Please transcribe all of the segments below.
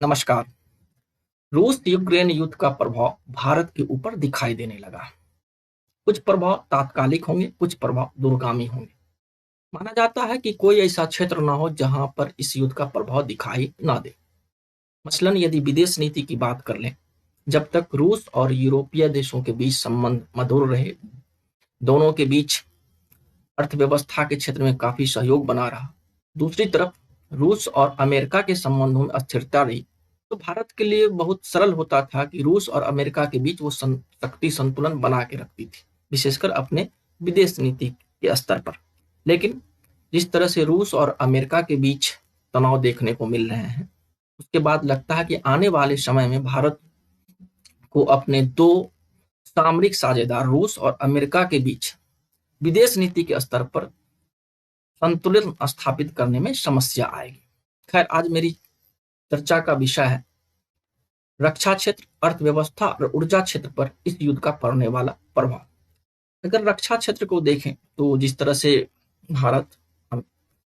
नमस्कार। रूस यूक्रेन युद्ध का प्रभाव भारत के ऊपर दिखाई देने लगा। कुछ प्रभाव तात्कालिक होंगे, कुछ प्रभाव दूरगामी होंगे। माना जाता है कि कोई ऐसा क्षेत्र न हो जहां पर इस युद्ध का प्रभाव दिखाई न दे। मसलन यदि विदेश नीति की बात कर लें, जब तक रूस और यूरोपीय देशों के बीच संबंध मधुर रहे, दोनों के बीच अर्थव्यवस्था के क्षेत्र में काफी सहयोग बना रहा। दूसरी तरफ रूस और अमेरिका के संबंधों में अस्थिरता रही, तो भारत के लिए बहुत सरल होता था कि रूस और अमेरिका के बीच वो शक्ति संतुलन बना के रखती थी, विशेषकर अपने विदेश नीति के स्तर पर। लेकिन जिस तरह से रूस और अमेरिका के बीच तनाव देखने को मिल रहे हैं, उसके बाद लगता है कि आने वाले समय में भारत को अपने दो सामरिक साझेदार रूस और अमेरिका के बीच विदेश नीति के स्तर पर संतुलन स्थापित करने में समस्या आएगी। खैर, आज मेरी चर्चा का विषय है रक्षा क्षेत्र, अर्थव्यवस्था और ऊर्जा क्षेत्र पर इस युद्ध का पड़ने वाला प्रभाव। अगर रक्षा क्षेत्र को देखें तो जिस तरह से भारत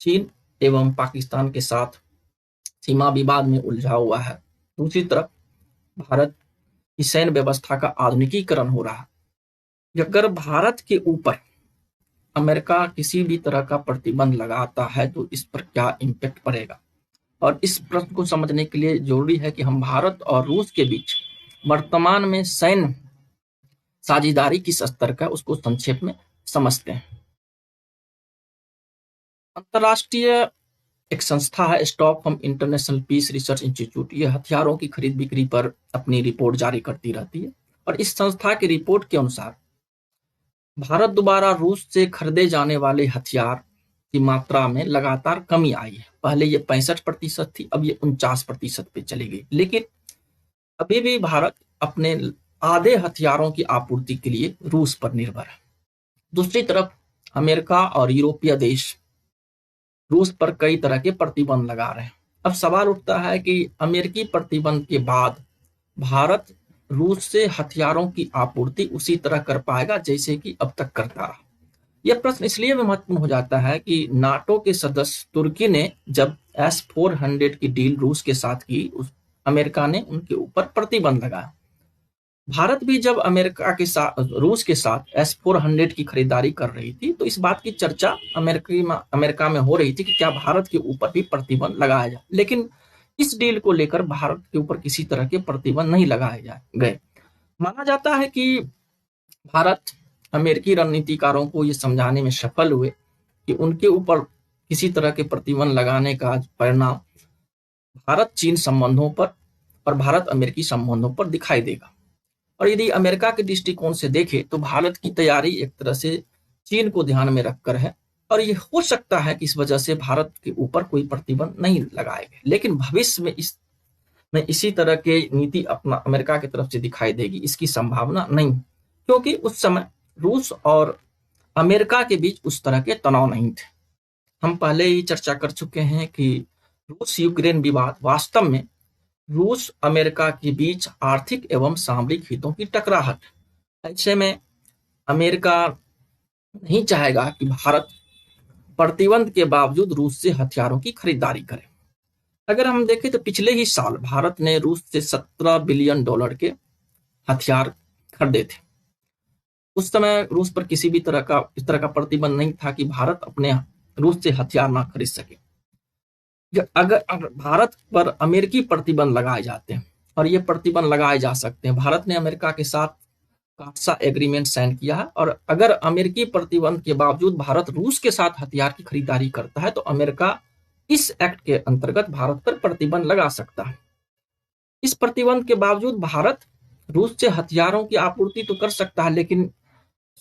चीन एवं पाकिस्तान के साथ सीमा विवाद में उलझा हुआ है, दूसरी तरफ भारत की सैन्य व्यवस्था का आधुनिकीकरण हो रहा है। अगर भारत के ऊपर अमेरिका किसी भी तरह का प्रतिबंध लगाता है तो इस पर क्या इम्पैक्ट पड़ेगा, और इस प्रश्न को समझने के लिए जरूरी है कि हम भारत और रूस के बीच वर्तमान में सैन्य साझेदारी किस स्तर का, उसको संक्षेप में समझते हैं। अंतरराष्ट्रीय एक संस्था है Stockholm International Peace Research Institute, ये हथियारों की खरीद बिक्री पर अपनी रिपोर्ट जारी करती रहती है, और इस संस्था की रिपोर्ट के अनुसार भारत द्वारा रूस से खरीदे जाने वाले हथियार की मात्रा में लगातार कमी आई है। पहले ये 65% थी, अब ये 49% पे चली गई। लेकिन अभी भी भारत अपने आधे हथियारों की आपूर्ति के लिए रूस पर निर्भर है। दूसरी तरफ अमेरिका और यूरोपीय देश रूस पर कई तरह के प्रतिबंध लगा रहे हैं। अब सवाल उठता है कि अमेरिकी प्रतिबंध के बाद भारत रूस से हथियारों की आपूर्ति उसी तरह कर पाएगा जैसे कि अब तक करता रहा। यह प्रश्न इसलिए भी महत्वपूर्ण हो जाता है कि नाटो के सदस्य तुर्की ने जब S-400 की डील रूस के साथ की, अमेरिका ने उनके ऊपर प्रतिबंध लगाया। भारत भी जब रूस के साथ S-400 की खरीदारी कर रही थी, तो इस बात की चर्चा अमेरिका में हो रही थी कि क्या भारत के ऊपर भी प्रतिबंध लगाया जाए। लेकिन इस डील को लेकर भारत के ऊपर किसी तरह के प्रतिबंध नहीं लगाए गए। माना जाता है कि भारत अमेरिकी रणनीतिकारों को ये समझाने में सफल हुए कि उनके ऊपर किसी तरह के प्रतिबंध लगाने का परिणाम भारत चीन संबंधों पर और भारत अमेरिकी संबंधों पर दिखाई देगा। और यदि अमेरिका के दृष्टिकोण से देखें तो भारत की तैयारी एक तरह से चीन को ध्यान में रखकर है, और ये हो सकता है कि इस वजह से भारत के ऊपर कोई प्रतिबंध नहीं लगाए गए। लेकिन भविष्य में इसी तरह की नीति अपना अमेरिका की तरफ से दिखाई देगी, इसकी संभावना नहीं, क्योंकि उस समय रूस और अमेरिका के बीच उस तरह के तनाव नहीं थे। हम पहले ही चर्चा कर चुके हैं कि रूस यूक्रेन विवाद वास्तव में रूस अमेरिका के बीच आर्थिक एवं सामरिक हितों की टकराहट। ऐसे में अमेरिका नहीं चाहेगा कि भारत प्रतिबंध के बावजूद रूस से हथियारों की खरीदारी करे। अगर हम देखें तो पिछले ही साल भारत ने रूस से $17 बिलियन के हथियार खरीदे थे। उस समय रूस पर किसी भी तरह का प्रतिबंध नहीं था कि भारत अपने रूस से हथियार ना खरीद सके। अगर भारत पर अमेरिकी प्रतिबंध लगाए जाते हैं, और ये प्रतिबंध लगाए जा सकते हैं, भारत ने अमेरिका के साथ काटसा एग्रीमेंट साइन किया है, और अगर अमेरिकी प्रतिबंध के बावजूद भारत रूस के साथ हथियार की खरीदारी करता है तो अमेरिका इस एक्ट के अंतर्गत भारत पर प्रतिबंध लगा सकता है। इस प्रतिबंध के बावजूद भारत रूस से हथियारों की आपूर्ति तो कर सकता है, लेकिन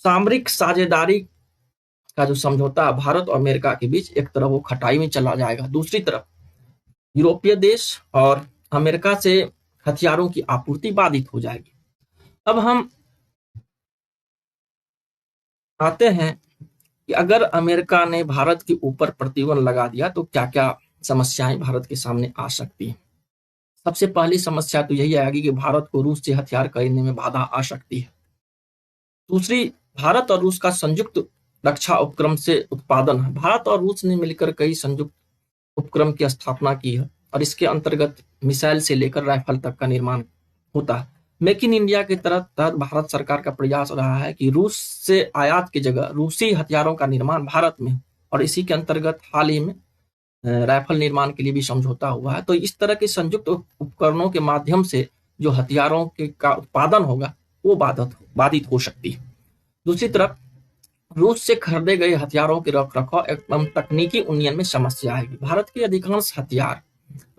सामरिक साझेदारी का जो समझौता भारत और अमेरिका के बीच एक तरह वो खटाई में चला जाएगा। दूसरी तरफ यूरोपीय देश और अमेरिका से हथियारों की आपूर्ति बाधित हो जाएगी। अब हम आते हैं कि अगर अमेरिका ने भारत के ऊपर प्रतिबंध लगा दिया तो क्या क्या समस्याएं भारत के सामने आ सकती हैं। सबसे पहली समस्या तो यही आएगी कि भारत को रूस से हथियार खरीदने में बाधा आ सकती है। दूसरी, भारत और रूस का संयुक्त रक्षा उपक्रम से उत्पादन है। भारत और रूस ने मिलकर कई संयुक्त उपक्रम की स्थापना की है, और इसके अंतर्गत मिसाइल से लेकर राइफल तक का निर्माण होता है। मेक इन इंडिया के तहत भारत सरकार का प्रयास रहा है कि रूस से आयात की जगह रूसी हथियारों का निर्माण भारत में, और इसी के अंतर्गत हाल ही में राइफल निर्माण के लिए भी समझौता हुआ है। तो इस तरह के संयुक्त उपकरणों के माध्यम से जो हथियारों के का उत्पादन होगा वो बाधित हो सकती है। दूसरी तरफ रूस से खरीदे गए हथियारों के रख रखाव एवं तकनीकी उन्नयन में समस्या आएगी। भारत के अधिकांश हथियार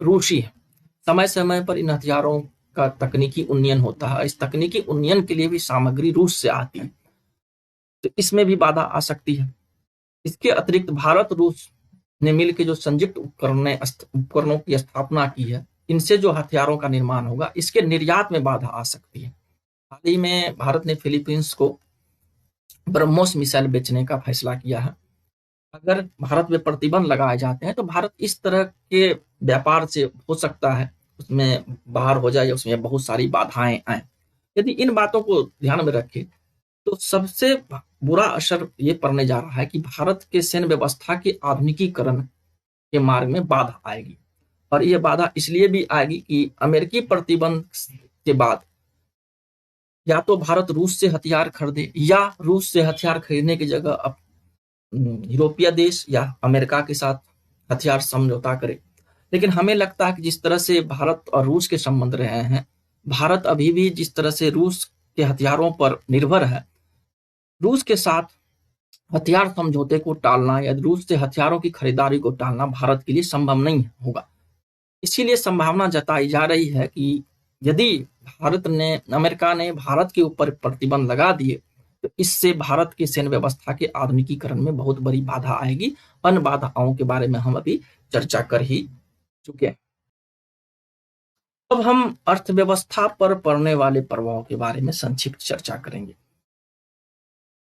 रूसी है। समय समय पर इन हथियारों का तकनीकी उन्नयन होता है। इस तकनीकी उन्नयन के लिए भी सामग्री रूस से आती है, तो इसमें भी बाधा आ सकती है। इसके अतिरिक्त भारत रूस ने मिलकर जो संयुक्त उपकरणों की स्थापना की है, इनसे जो हथियारों का निर्माण होगा इसके निर्यात में बाधा आ सकती है। हाल ही में भारत ने फिलीपींस को ब्रह्मोस मिसाइल बेचने का फैसला किया है। अगर भारत में प्रतिबंध लगाए जाते हैं तो भारत इस तरह के व्यापार से हो सकता है उसमें बाहर हो जाए, उसमें बहुत सारी बाधाएं आए। यदि इन बातों को ध्यान में रखें तो सबसे बुरा असर ये पड़ने जा रहा है कि भारत के सैन्य व्यवस्था के आधुनिकीकरण के मार्ग में बाधा आएगी। और ये बाधा इसलिए भी आएगी कि अमेरिकी प्रतिबंध के बाद या तो भारत रूस से हथियार खरीदे, या रूस से हथियार खरीदने की जगह अब यूरोपीय देश या अमेरिका के साथ हथियार समझौता करे। लेकिन हमें लगता है कि जिस तरह से भारत और रूस के संबंध रहे हैं, भारत अभी भी जिस तरह से रूस के हथियारों पर निर्भर है, रूस के साथ हथियार समझौते को टालना या रूस से हथियारों की खरीदारी को टालना भारत के लिए संभव नहीं होगा। इसीलिए संभावना जताई जा रही है कि यदि अमेरिका ने भारत के ऊपर प्रतिबंध लगा दिए तो इससे भारत के सैन्य व्यवस्था के आधुनिकीकरण में बहुत बड़ी बाधा आएगी। अन्य बाधाओं के बारे में हम अभी चर्चा कर ही चुके हैं। अब हम अर्थव्यवस्था पर पड़ने वाले प्रभाव के बारे में संक्षिप्त चर्चा करेंगे।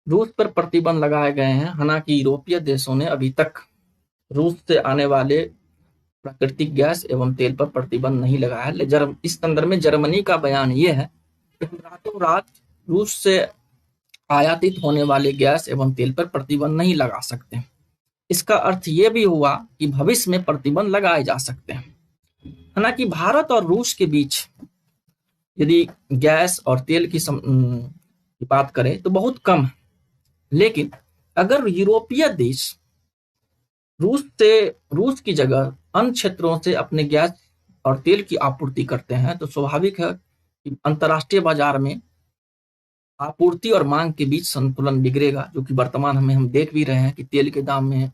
रूस पर प्रतिबंध लगाए गए हैं। हालांकि यूरोपीय देशों ने अभी तक रूस से आने वाले प्राकृतिक गैस एवं तेल पर प्रतिबंध नहीं लगाया है। इस संदर्भ में जर्मनी का बयान यह है कि हम रातों रात रूस से आयातित होने वाले गैस एवं तेल पर प्रतिबंध नहीं लगा सकते। इसका अर्थ यह भी हुआ कि भविष्य में प्रतिबंध लगाए जा सकते हैं। हालांकि भारत और रूस के बीच यदि गैस और तेल की बात करें तो बहुत कम है। लेकिन अगर यूरोपीय देश रूस की जगह अन्य क्षेत्रों से अपने गैस और तेल की आपूर्ति करते हैं तो स्वाभाविक है कि अंतर्राष्ट्रीय बाजार में आपूर्ति और मांग के बीच संतुलन बिगड़ेगा, जो कि वर्तमान में हम देख भी रहे हैं कि तेल के दाम में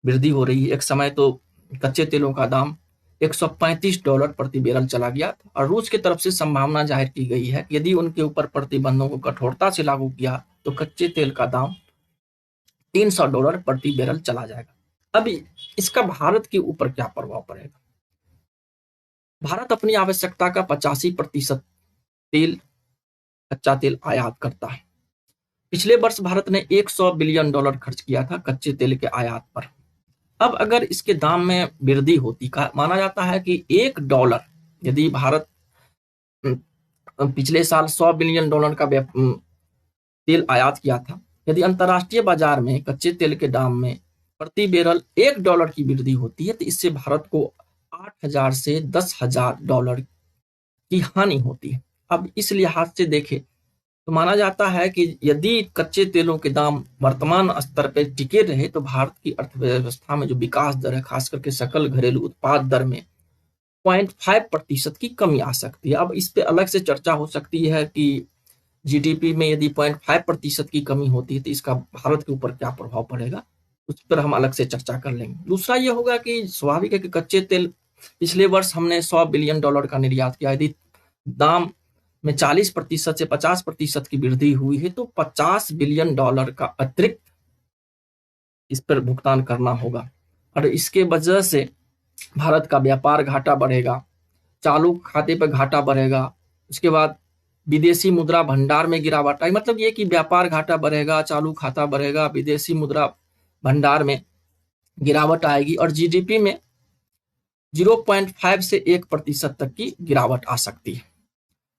वृद्धि हो रही है। एक समय तो कच्चे तेलों का दाम $135 प्रति बैरल चला गया था, और रूस की तरफ से संभावना जाहिर की गई है कि यदि उनके ऊपर प्रतिबंधों को कठोरता से लागू किया तो कच्चे तेल का दाम $300 प्रति बैरल चला जाएगा। अभी इसका भारत के ऊपर क्या प्रभाव पड़ेगा? भारत अपनी आवश्यकता का 85% कच्चा तेल आयात करता है। पिछले वर्ष भारत ने $100 बिलियन खर्च किया था कच्चे तेल के आयात पर। अब अगर इसके दाम में वृद्धि होती का माना जाता है कि $1 यदि भारत पिछले साल $100 बिलियन का तेल आयात किया था, यदि अंतर्राष्ट्रीय बाजार में कच्चे तेल के दाम में प्रति बैरल $1 की वृद्धि होती है तो इससे भारत को 8,000 से 10,000 डॉलर की हानि होती है। अब इस लिहाज से देखें तो माना जाता है कि यदि कच्चे तेलों के दाम वर्तमान स्तर पर टिके रहे तो भारत की अर्थव्यवस्था में जो विकास दर है, खास करके सकल घरेलू उत्पाद दर में 0.5% की कमी आ सकती है। अब इस पे अलग से चर्चा हो सकती है कि जीडीपी में यदि 0.5% की कमी होती है तो इसका भारत के ऊपर क्या प्रभाव पड़ेगा, उस पर हम अलग से चर्चा कर लेंगे। दूसरा ये होगा कि स्वाभाविक है कि कच्चे तेल पिछले वर्ष हमने $100 बिलियन का निर्यात किया, यदि दाम में 40% से 50% की वृद्धि हुई है तो $50 बिलियन का अतिरिक्त इस पर भुगतान करना होगा, और इसके वजह से भारत का व्यापार घाटा बढ़ेगा, चालू खाते पर घाटा बढ़ेगा, उसके बाद विदेशी मुद्रा भंडार में गिरावट आई। मतलब ये कि व्यापार घाटा बढ़ेगा, चालू खाता बढ़ेगा, विदेशी मुद्रा भंडार में गिरावट आएगी, और जीडीपी में 0.5 से 1% तक की गिरावट आ सकती है।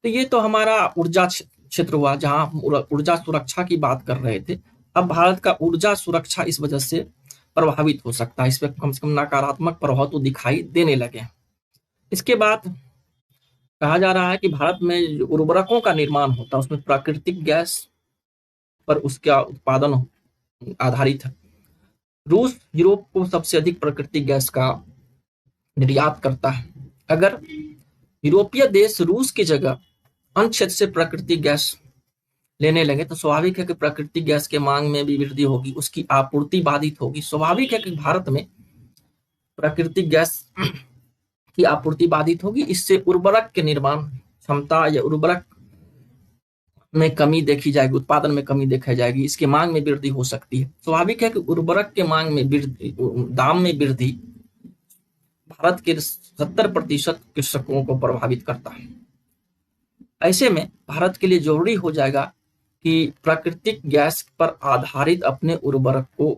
तो ये तो हमारा ऊर्जा क्षेत्र हुआ जहां ऊर्जा सुरक्षा की बात कर रहे थे। अब भारत का ऊर्जा सुरक्षा इस वजह से प्रभावित हो सकता है। इस पर कम से कम नकारात्मक प्रभाव तो दिखाई देने लगे। इसके बाद कहा जा रहा है कि भारत में जो उर्वरकों का निर्माण होता है उसमें प्राकृतिक गैस पर उसका उत्पादन आधारित है। रूस यूरोप को सबसे अधिक प्राकृतिक गैस का निर्यात करता है। अगर यूरोपीय देश रूस की जगह अन्य क्षेत्र से प्राकृतिक गैस लेने लगे तो स्वाभाविक है कि प्राकृतिक गैस के मांग में भी वृद्धि होगी, उसकी आपूर्ति बाधित होगी। स्वाभाविक है कि भारत में प्राकृतिक गैस की आपूर्ति बाधित होगी। इससे उर्वरक के निर्माण क्षमता या उर्वरक में कमी देखी जाएगी, उत्पादन में कमी देखी जाएगी, इसकी मांग में वृद्धि हो सकती है। स्वाभाविक है कि उर्वरक के मांग में वृद्धि, दाम में वृद्धि भारत के 70% कृषकों को प्रभावित करता है। ऐसे में भारत के लिए जरूरी हो जाएगा कि प्राकृतिक गैस पर आधारित अपने उर्वरक को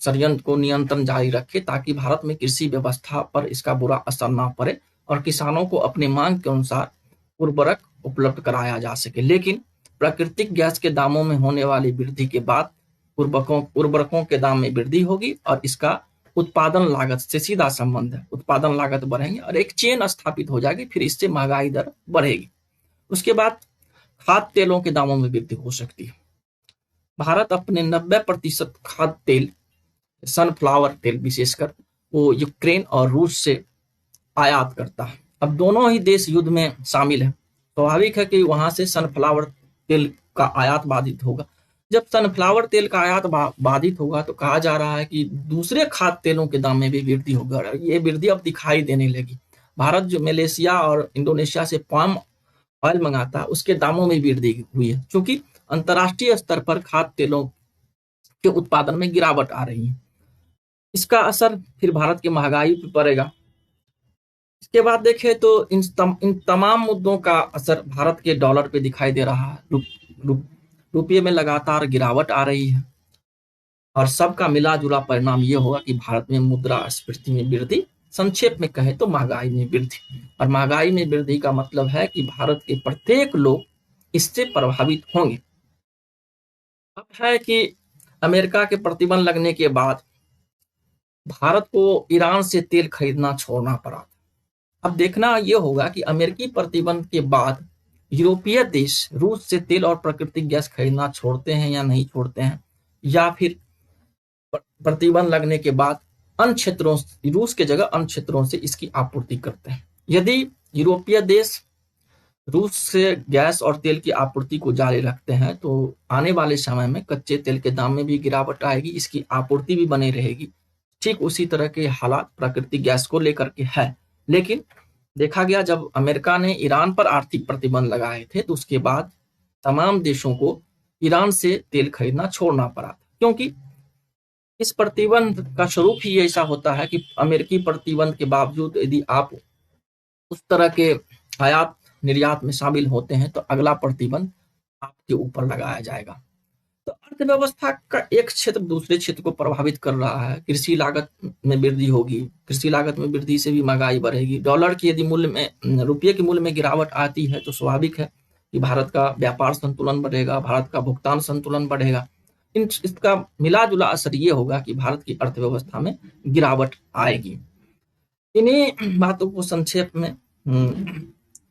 षड्यंत्र को नियंत्रण जारी रखे ताकि भारत में कृषि व्यवस्था पर इसका बुरा असर ना पड़े और किसानों को अपनी मांग के अनुसार उर्वरक उपलब्ध कराया जा सके। लेकिन प्राकृतिक गैस के दामों में होने वाली वृद्धि के बाद उर्वरकों के दाम में वृद्धि होगी और इसका उत्पादन लागत से सीधा संबंध है। उत्पादन लागत बढ़ेंगे और एक चेन स्थापित हो जाएगी, फिर इससे महंगाई दर बढ़ेगी। उसके बाद खाद्य तेलों के दामों में वृद्धि हो सकती है। भारत अपने 90% खाद्य तेल, सनफ्लावर तेल विशेषकर, वो यूक्रेन और रूस से आयात करता है। अब दोनों ही देश युद्ध में शामिल हैं, स्वाभाविक है कि वहां से सनफ्लावर तेल का आयात बाधित होगा। जब सनफ्लावर तेल का आयात बाधित होगा तो कहा जा रहा है कि दूसरे खाद्य तेलों के दाम में भी वृद्धि होगा। ये वृद्धि अब दिखाई देने लगी। भारत जो मलेशिया और इंडोनेशिया से पाम ऑयल मंगाता है उसके दामों में वृद्धि हुई है, क्योंकि अंतर्राष्ट्रीय स्तर पर खाद्य तेलों के उत्पादन में गिरावट आ रही है। इसका असर फिर भारत की महंगाई पर पड़ेगा। इसके बाद देखें तो इन तमाम मुद्दों का असर भारत के डॉलर पे दिखाई दे रहा है। रुपये में लगातार गिरावट आ रही है और सबका मिला जुला परिणाम ये होगा कि भारत में मुद्रास्फीति में वृद्धि, संक्षेप में कहें तो महंगाई में वृद्धि। और महंगाई में वृद्धि का मतलब है कि भारत के प्रत्येक लोग इससे प्रभावित होंगे। अब है कि अमेरिका के प्रतिबंध लगने के बाद भारत को ईरान से तेल खरीदना छोड़ना पड़ा। अब देखना यह होगा कि अमेरिकी प्रतिबंध के बाद यूरोपीय देश रूस से तेल और प्राकृतिक गैस खरीदना छोड़ते हैं या नहीं छोड़ते हैं, या फिर प्रतिबंध लगने के बाद अन्य क्षेत्रों, रूस के जगह अन्य क्षेत्रों से इसकी आपूर्ति करते हैं। यदि यूरोपीय देश रूस से गैस और तेल की आपूर्ति को जारी रखते हैं तो आने वाले समय में कच्चे तेल के दाम में भी गिरावट आएगी, इसकी आपूर्ति भी बनी रहेगी। ठीक उसी तरह के हालात प्राकृतिक गैस को लेकर के है। लेकिन देखा गया जब अमेरिका ने ईरान पर आर्थिक प्रतिबंध लगाए थे तो उसके बाद तमाम देशों को ईरान से तेल खरीदना छोड़ना पड़ा, क्योंकि इस प्रतिबंध का स्वरूप ही ऐसा होता है कि अमेरिकी प्रतिबंध के बावजूद यदि आप उस तरह के आयात निर्यात में शामिल होते हैं तो अगला प्रतिबंध आपके ऊपर लगाया जाएगा। तो अर्थव्यवस्था का एक क्षेत्र दूसरे क्षेत्र को प्रभावित कर रहा है। कृषि लागत में वृद्धि होगी, कृषि लागत में वृद्धि से भी महंगाई बढ़ेगी। डॉलर की यदि मूल्य में, रुपये के मूल्य में गिरावट आती है तो स्वाभाविक है कि भारत का व्यापार संतुलन बढ़ेगा, भारत का भुगतान संतुलन बढ़ेगा। इसका मिला जुला असर ये होगा कि भारत की अर्थव्यवस्था में गिरावट आएगी। इन्हीं बातों को संक्षेप में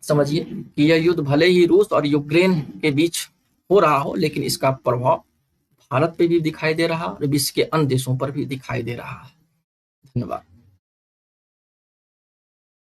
समझिए कि यह युद्ध भले ही रूस और यूक्रेन के बीच हो रहा हो, लेकिन इसका प्रभाव भारत पे भी दिखाई दे रहा है और विश्व के अन्य देशों पर भी दिखाई दे रहा है। धन्यवाद।